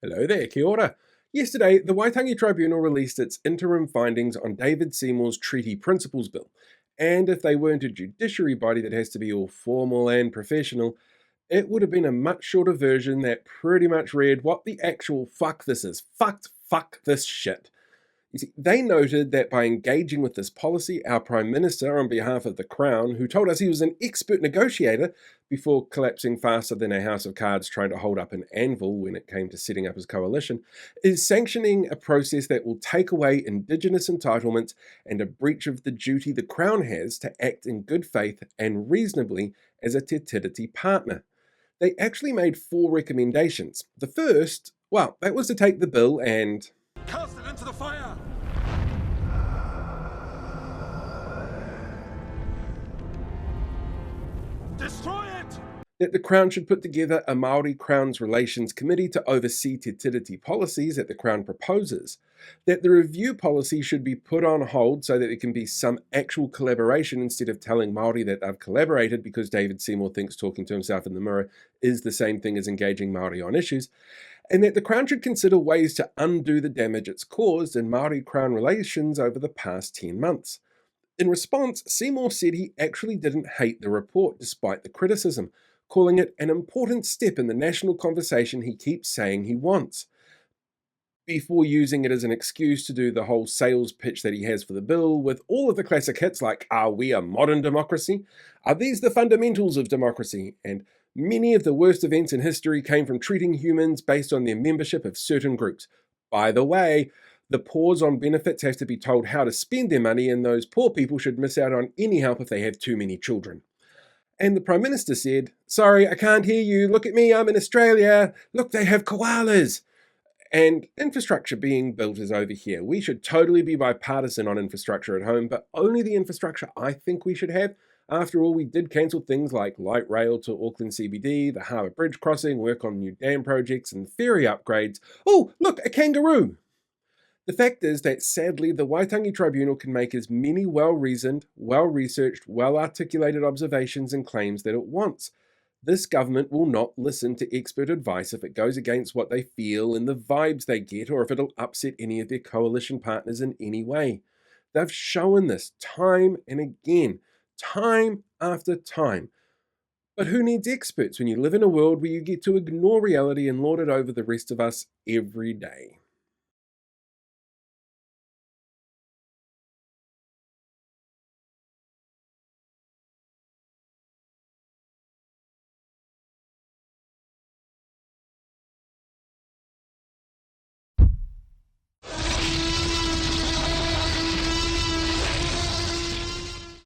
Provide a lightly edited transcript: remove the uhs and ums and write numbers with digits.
Hello there, kia ora. Yesterday, the Waitangi Tribunal released its interim findings on David Seymour's Treaty Principles Bill. And if they weren't a judiciary body that has to be all formal and professional, it would have been a much shorter version that pretty much read what the actual fuck this is. Fuck this shit. You see, they noted that by engaging with this policy, our Prime Minister, on behalf of the Crown, who told us he was an expert negotiator before collapsing faster than a house of cards trying to hold up an anvil when it came to setting up his coalition, is sanctioning a process that will take away Indigenous entitlements and a breach of the duty the Crown has to act in good faith and reasonably as a Te Tiriti partner. They actually made 4 recommendations. The first, well, that was to take the bill and cast it into the fire! Destroy it! that the Crown should put together a Māori Crown's Relations Committee to oversee Te Tiriti policies that the Crown proposes, that the review policy should be put on hold so that there can be some actual collaboration instead of telling Māori that they've collaborated because David Seymour thinks talking to himself in the mirror is the same thing as engaging Māori on issues, and that the Crown should consider ways to undo the damage it's caused in Māori Crown relations over the past 10 months. In response, Seymour said he actually didn't hate the report despite the criticism, calling it an important step in the national conversation he keeps saying he wants, before using it as an excuse to do the whole sales pitch that he has for the bill with all of the classic hits like, "Are we a modern democracy? Are these the fundamentals of democracy?" And many of the worst events in history came from treating humans based on their membership of certain groups. By the way, the poors on benefits have to be told how to spend their money, and those poor people should miss out on any help if they have too many children. And the Prime Minister said, "Sorry, I can't hear you. Look at me, I'm in Australia. Look, they have koalas." And infrastructure being built is over here. We should totally be bipartisan on infrastructure at home, but only the infrastructure I think we should have. After all, we did cancel things like light rail to Auckland CBD, the Harbour Bridge crossing, work on new dam projects, and ferry upgrades. Oh, look, a kangaroo! The fact is that sadly the Waitangi Tribunal can make as many well-reasoned, well-researched, well-articulated observations and claims that it wants. This government will not listen to expert advice if it goes against what they feel and the vibes they get, or if it'll upset any of their coalition partners in any way. They've shown this time and again, time after time. But who needs experts when you live in a world where you get to ignore reality and lord it over the rest of us every day?